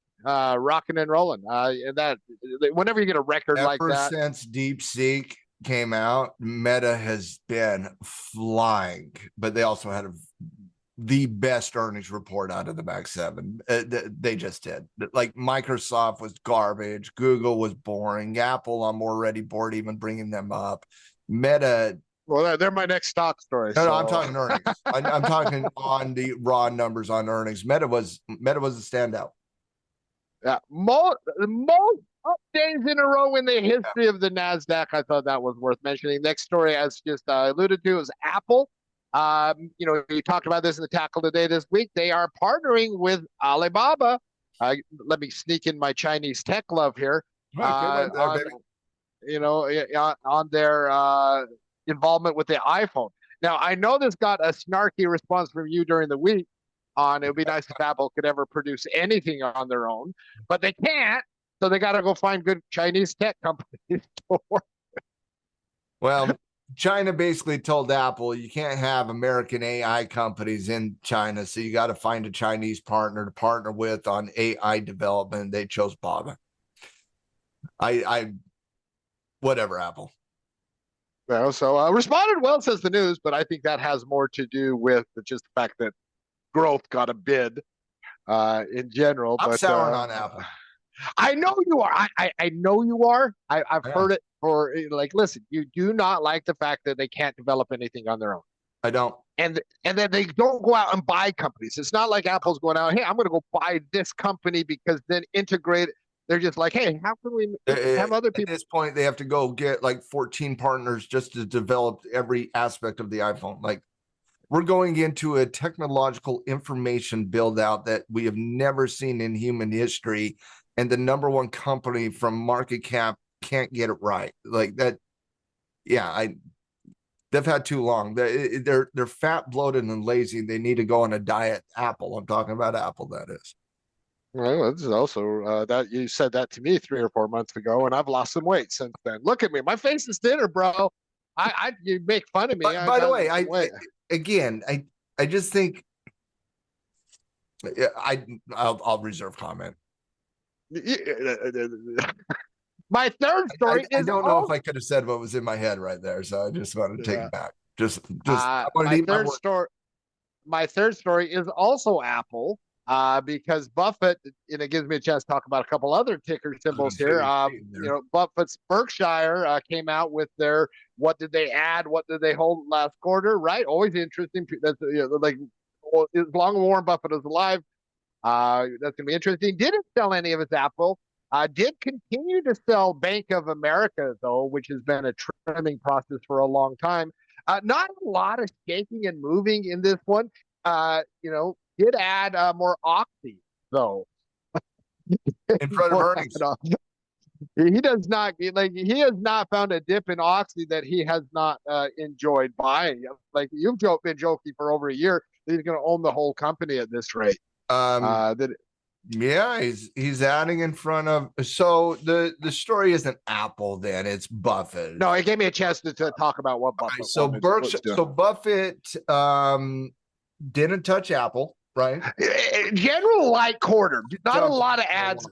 rocking and rolling. And that whenever you get a record like that. Ever since DeepSeek came out, Meta has been flying, but they also had the best earnings report out of the Mag 7. They just did. Like Microsoft was garbage, Google was boring, Apple I'm already bored even bringing them up. Meta, well, they're my next stock story. No, I'm talking earnings. I'm talking on the raw numbers on earnings. Meta was a standout. Yeah, most up days in a row in the history of the NASDAQ. I thought that was worth mentioning. Next story, as just alluded to, is Apple. You talked about this in the tackle today this week. They are partnering with Alibaba. Let me sneak in my Chinese tech love here. On their involvement with the iPhone. Now, I know this got a snarky response from you during the week on it would be nice if Apple could ever produce anything on their own, but they can't. So they got to go find good Chinese tech companies to work with. Well, China basically told Apple, you can't have American AI companies in China, so you got to find a Chinese partner to partner with on AI development. They chose Baba. Whatever, Apple. Well, so responded well, says the news, but I think that has more to do with just the fact that growth got a bid in general. I'm souring on Apple. I know you are. I know you are. I've heard it for listen, you do not like the fact that they can't develop anything on their own. I don't. And then they don't go out and buy companies. It's not like Apple's going out, hey, I'm going to go buy this company because then integrate. They're just like, hey, how can we have other people? At this point, they have to go get like 14 partners just to develop every aspect of the iPhone. Like, we're going into a technological information build out that we have never seen in human history. And the number one company from market cap can't get it right. Like that. Yeah, they've had too long. They're fat, bloated, and lazy. They need to go on a diet. Apple. I'm talking about Apple, that is. Well, this is also that you said that to me 3 or 4 months ago, and I've lost some weight since then. Look at me, my face is thinner, bro. You make fun of me. But by the way, I just think I'll reserve comment. My third story I don't know if I could have said what was in my head right there, so I just wanted to take it back. My third story is also Apple, because Buffett, and it gives me a chance to talk about a couple other ticker symbols here. Buffett's Berkshire came out with their what did they add, what did they hold last quarter, right? Always interesting. That's like as long as Warren Buffett is alive, that's gonna be interesting. Didn't sell any of his Apple. Did continue to sell Bank of America, though, which has been a trimming process for a long time. Not a lot of shaking and moving in this one. Did add more Oxy, though. In front of earnings. He does not he has not found a dip in Oxy that he has not enjoyed buying. Like you've been joking for over a year that he's going to own the whole company at this rate. Yeah, he's adding in front of. So the story isn't Apple, then it's Buffett. No, it gave me a chance to talk about what Buffett. So Buffett didn't touch Apple, right? General light quarter, not a lot of ads.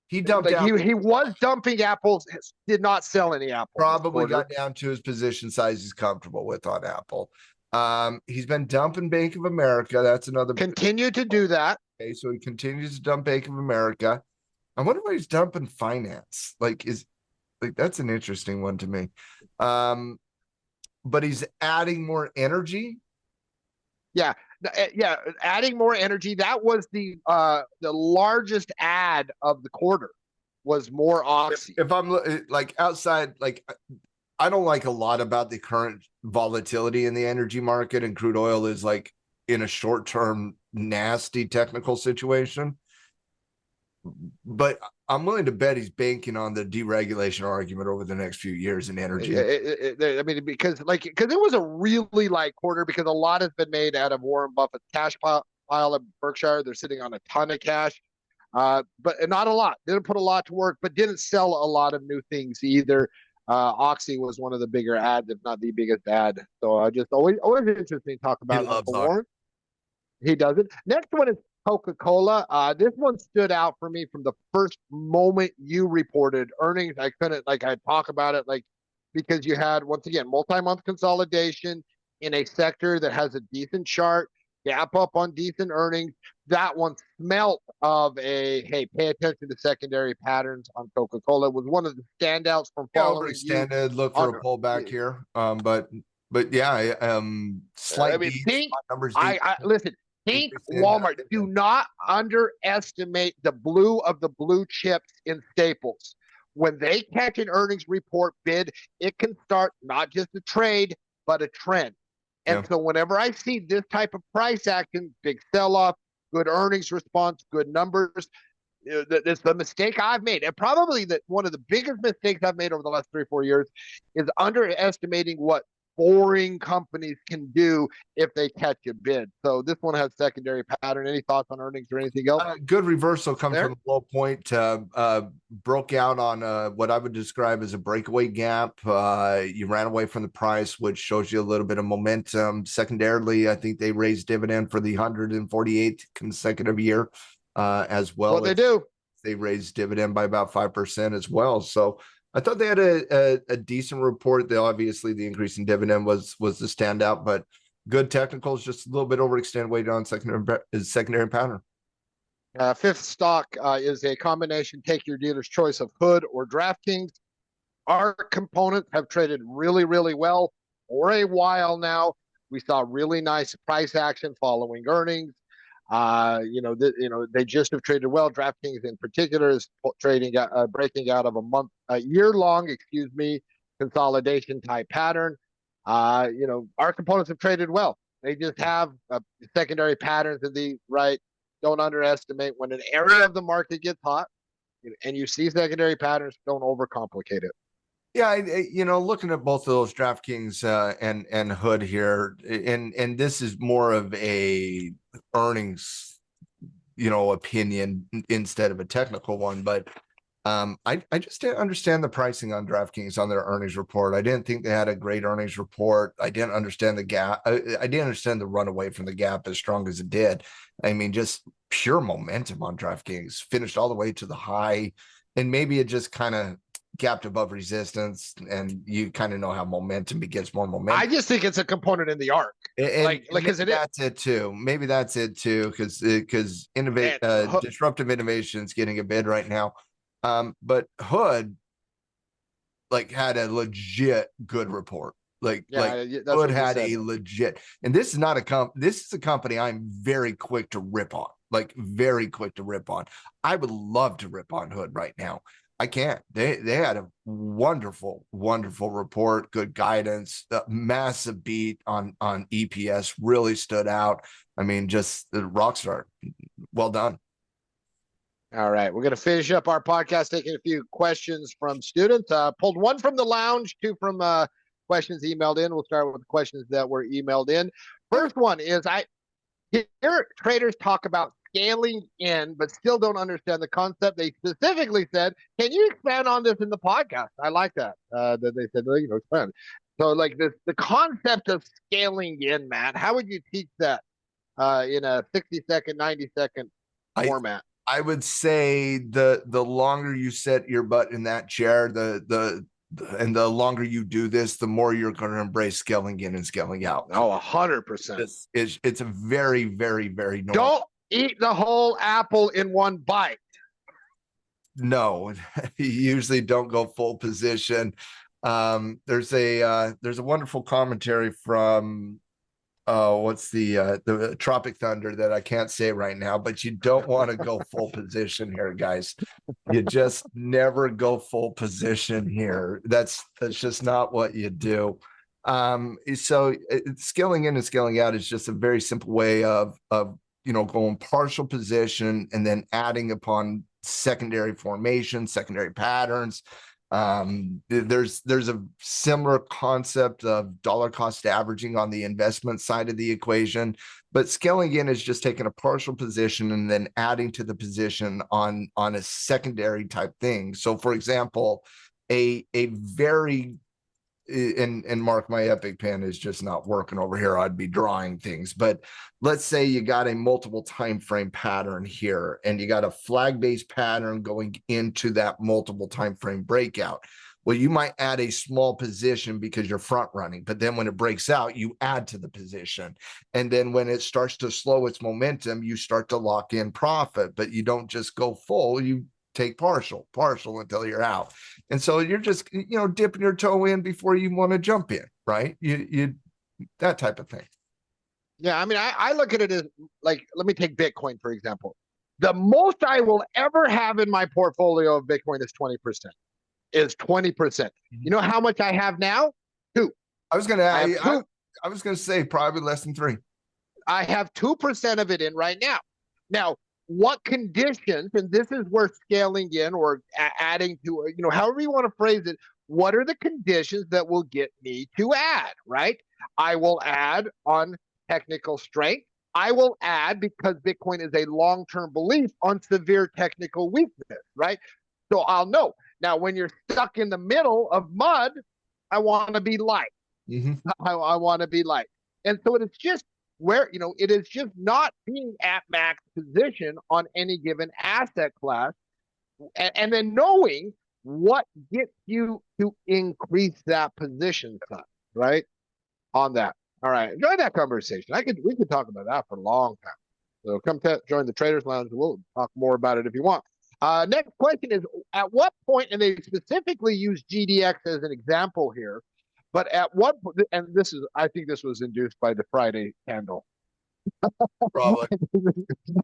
He dumped Apple. He was dumping apples, did not sell any apples. Probably got down to his position size he's comfortable with on Apple. He's been dumping Bank of America. That's another. Continue to do that. Okay, so he continues to dump Bank of America. I wonder why he's dumping finance. That's an interesting one to me. But he's adding more energy. Yeah, adding more energy. That was the largest ad of the quarter. Was more Oxy. If I'm outside, I don't like a lot about the current volatility in the energy market, and crude oil is in a short-term nasty technical situation. But I'm willing to bet he's banking on the deregulation argument over the next few years in energy. Because it was a really light quarter, because a lot has been made out of Warren Buffett's cash pile of Berkshire. They're sitting on a ton of cash, but not a lot. Didn't put a lot to work, but didn't sell a lot of new things either. Oxy was one of the bigger ads, if not the biggest ad. So I just always interesting to talk about Uncle Warren. He doesn't. Next one is Coca-Cola. This one stood out for me from the first moment you reported earnings. I couldn't I'd talk about it because you had, once again, multi-month consolidation in a sector that has a decent chart, gap up on decent earnings. That one smelt of pay attention to secondary patterns on Coca-Cola. It was one of the standouts from following. Overextended, look for a pullback here. But yeah, slight numbers. Listen. Think Walmart. Do not underestimate the blue of the blue chips in staples. When they catch an earnings report bid, it can start not just a trade, but a trend. And so whenever I see this type of price action, big sell-off, good earnings response, good numbers, it's the mistake I've made. And probably one of the biggest mistakes I've made over the last 3 or 4 years is underestimating what boring companies can do if they catch a bid. So this one has secondary pattern. Any thoughts on earnings or anything else? Good reversal comes from a low point. Broke out on what I would describe as a breakaway gap. You ran away from the price, which shows you a little bit of momentum. Secondarily, I think they raised dividend for the 148th consecutive year as well. Well, they do. They raised dividend by about 5% as well. So I thought they had a decent report. Obviously, the increase in dividend was the standout, but good technicals, just a little bit overextended weight on secondary pattern. Fifth stock is a combination, take your dealer's choice of Hood or DraftKings. Our components have traded really, really well for a while now. We saw really nice price action following earnings. They just have traded well. DraftKings in particular is breaking out of a year-long, consolidation type pattern. Our components have traded well. They just have secondary patterns of the right. Don't underestimate when an area of the market gets hot and you see secondary patterns. Don't overcomplicate it. Yeah, looking at both of those DraftKings and Hood here, and this is more of a earnings, opinion instead of a technical one. But I just didn't understand the pricing on DraftKings on their earnings report. I didn't think they had a great earnings report. I didn't understand the gap. I didn't understand the runaway from the gap as strong as it did. I mean, just pure momentum on DraftKings, finished all the way to the high, and maybe it just kind of gapped above resistance, and you kind of know how momentum begets more momentum. I just think it's a component in the arc. And that's it too. Maybe that's it too, because disruptive innovation is getting a bid right now. But Hood had a legit good report. Hood had a legit, and this is not this is a company I'm very quick to rip on. Very quick to rip on. I would love to rip on Hood right now. I can't. They had a wonderful report, good guidance, massive beat on EPS, really stood out. I mean, just the rock star. Well done. All right, we're going to finish up our podcast taking a few questions from students. Pulled one from the lounge, two from questions emailed in. We'll start with the questions that were emailed in. First one is, I hear traders talk about scaling in, but still don't understand the concept. They specifically said, can you expand on this in the podcast? I like that. That they said, expand. So the concept of scaling in, Matt, how would you teach that in a 60-second, 90-second format? I would say the longer you set your butt in that chair, and the longer you do this, the more you're going to embrace scaling in and scaling out. Oh, 100%. It's a very, very, very normal. Don't eat the whole apple in one bite. No, you usually don't go full position. There's a wonderful commentary from what's the Tropic Thunder that I can't say right now, but you don't want to go full position here, guys. You just never go full position here. That's just not what you do. So scaling in and scaling out is just a very simple way of going partial position and then adding upon secondary formation, secondary patterns. There's a similar concept of dollar cost averaging on the investment side of the equation, but scaling in is just taking a partial position and then adding to the position on a secondary type thing. So for example, a very, and Mark, my Epic pen is just not working over here. I'd be drawing things, but let's say you got a multiple time frame pattern here, and you got a flag based pattern going into that multiple time frame breakout. Well, you might add a small position because you're front running, but then when it breaks out, you add to the position. And then when it starts to slow its momentum, you start to lock in profit, but you don't just go full, you take partial until you're out. And so you're just, dipping your toe in before you want to jump in, right? You that type of thing. Yeah. I mean, I look at it as let me take Bitcoin, for example. The most I will ever have in my portfolio of Bitcoin is 20%. You know how much I have now? 2. I was going to say probably less than 3. I have 2% of it in right now. Now, what conditions, and this is where scaling in or adding to, however you want to phrase it, what are the conditions that will get me to add, right? I will add on technical strength. I will add, because Bitcoin is a long-term belief, on severe technical weakness, right? So I'll know. Now, when you're stuck in the middle of mud, I want to be light. Mm-hmm. I want to be light. And so it's just where, it is just not being at max position on any given asset class, and then knowing what gets you to increase that position size, right? On that. All right. Enjoy that conversation. We could talk about that for a long time. So come join the Traders Lounge. We'll talk more about it if you want. Next question is, at what point, and they specifically use GDX as an example here, but at what, and I think this was induced by the Friday candle. Probably.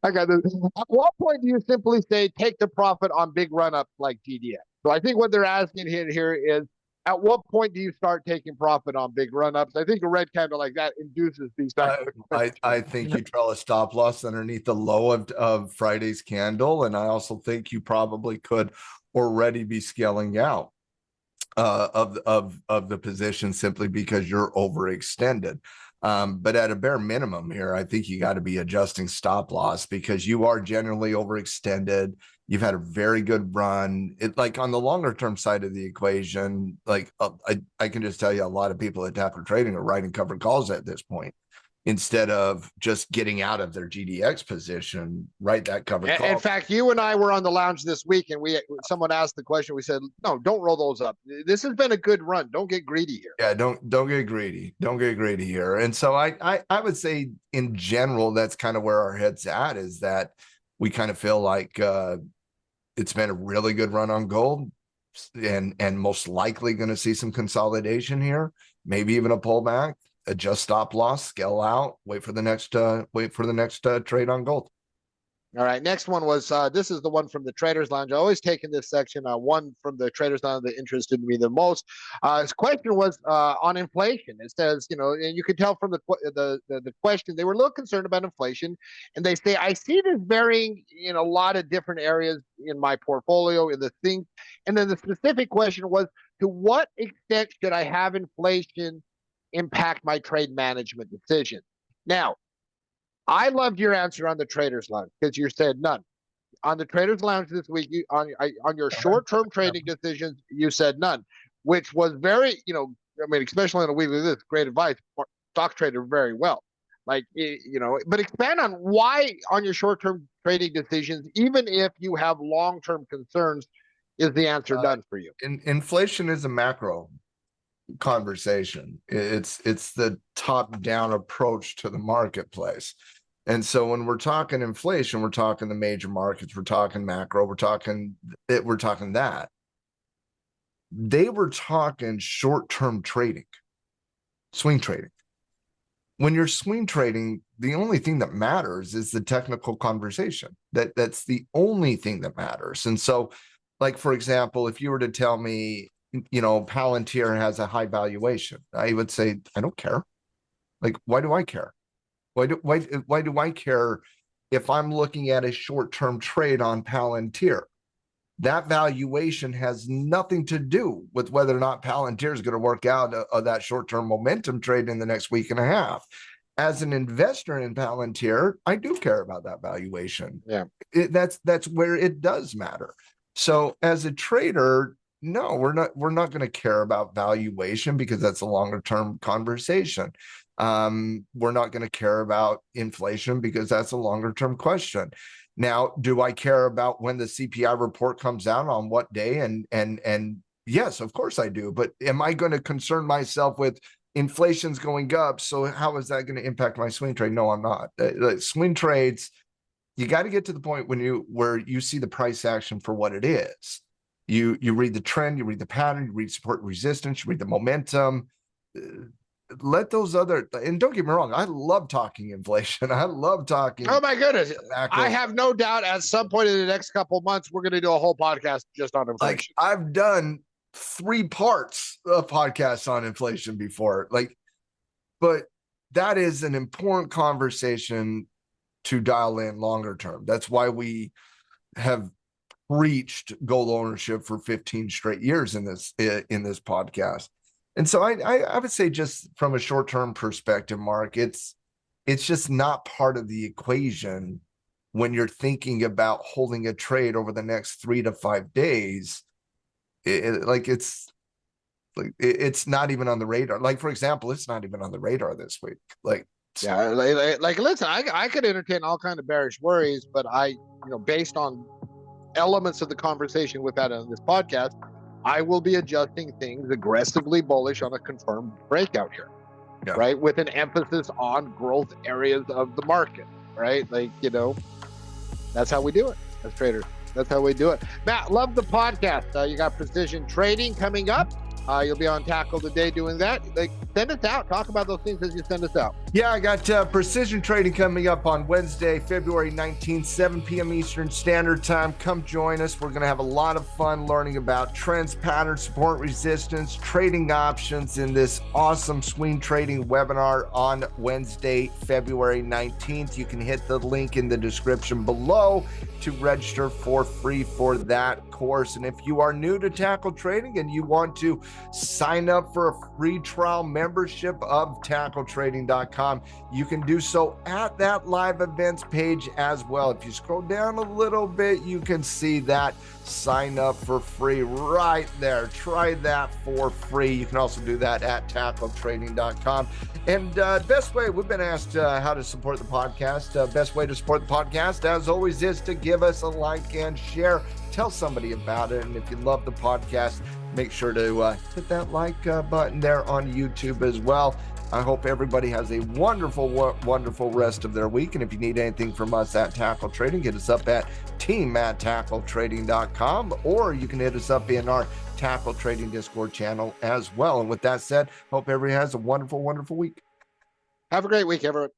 I got this. At what point do you simply say take the profit on big run-ups like GDX? So I think what they're asking here is, At what point do you start taking profit on big run-ups? I think a red candle like that induces these types of I think you draw a stop loss underneath the low of Friday's candle, and I also think you probably could already be scaling out of the position simply because you're overextended. But at a bare minimum here, I think you got to be adjusting stop loss because you are generally overextended. You've had a very good run. It like on the longer term side of the equation, like I can just tell you a lot of people at Tackle Trading are writing covered calls at this point instead of just getting out of their GDX position, write that covered call. In fact, you and I were on the lounge this week, and someone asked the question. We said, "No, don't roll those up. This has been a good run. Don't get greedy here." Yeah, don't get greedy. Don't get greedy here. And so I would say in general, that's kind of where our head's at, is that we kind of feel like it's been a really good run on gold, and most likely going to see some consolidation here, maybe even a pullback. Adjust stop loss, scale out, wait for the next trade on gold. All right, next one was this is the one from the Traders Lounge. I always take in this section one from the Traders Lounge that interested me the most. His question was on inflation. It says, and you could tell from the question they were a little concerned about inflation, and they say, I see this varying in a lot of different areas in my portfolio in the things. And then the specific question was, to what extent should I have inflation impact my trade management decision? Now, I loved your answer on the Traders Lounge because you said none. On the Traders Lounge this week, on your short-term trading decisions, you said none, which was very, especially on a week like this, great advice. Stock trader very well. But expand on why on your short-term trading decisions, even if you have long-term concerns, is the answer done for you? Inflation is a macro conversation. It's the top-down approach to the marketplace. And so when we're talking inflation, we're talking the major markets, we're talking macro, we're talking that. They were talking short-term trading, swing trading. When you're swing trading, the only thing that matters is the technical conversation. That's the only thing that matters. And so, like, for example, if you were to tell me, Palantir has a high valuation, I would say, I don't care. Like, why do I care? Why do I care if I'm looking at a short-term trade on Palantir? That valuation has nothing to do with whether or not Palantir is going to work out that short-term momentum trade in the next week and a half. As an investor in Palantir, I do care about that valuation. Yeah, that's where it does matter. So as a trader, no, we're not going to care about valuation because that's a longer term conversation. We're not going to care about inflation because that's a longer term question. Now, do I care about when the CPI report comes out on what day? And yes, of course I do. But am I going to concern myself with inflation's going up? So how is that going to impact my swing trade? No, I'm not. Swing trades, you got to get to the point where you see the price action for what it is. You read the trend, you read the pattern, you read support and resistance, you read the momentum. Let those and don't get me wrong, I love talking inflation. I love talking. Oh my goodness. I have no doubt at some point in the next couple of months, we're going to do a whole podcast just on inflation. Like, I've done 3 parts of podcasts on inflation before. But that is an important conversation to dial in longer term. That's why we have reached gold ownership for 15 straight years in this podcast. And so I would say, just from a short-term perspective, Mark, it's just not part of the equation when you're thinking about holding a trade over the next 3 to 5 days. It's not even on the radar. Like, for example, it's not even on the radar this week. Listen, I could entertain all kind of bearish worries, but based on elements of the conversation we've had on this podcast, I will be adjusting things aggressively bullish on a confirmed breakout here, right? With an emphasis on growth areas of the market, right? That's how we do it as traders. That's how we do it. Matt, love the podcast. You got precision trading coming up. You'll be on Tackle today doing that. send us out. Talk about those things as you send us out. Yeah, I got precision trading coming up on Wednesday, February 19th, 7 p.m. Eastern Standard Time. Come join us. We're going to have a lot of fun learning about trends, patterns, support, resistance, trading options in this awesome swing trading webinar on Wednesday, February 19th. You can hit the link in the description below to register for free for that course. And if you are new to tackle trading and you want to sign up for a free trial membership of tackletrading.com, you can do so at that live events page as well. If you scroll down a little bit, you can see that sign up for free right there. Try that for free. You can also do that at tackletrading.com. And best way, we've been asked how to support the podcast. Best way to support the podcast, as always, is to give us a like and share. Tell somebody about it. And if you love the podcast, make sure to hit that like button there on YouTube as well. I hope everybody has a wonderful, wonderful rest of their week. And if you need anything from us at Tackle Trading, hit us up at team@tackletrading.com, or you can hit us up in our Tackle Trading Discord channel as well. And with that said, hope everybody has a wonderful, wonderful week. Have a great week, everyone.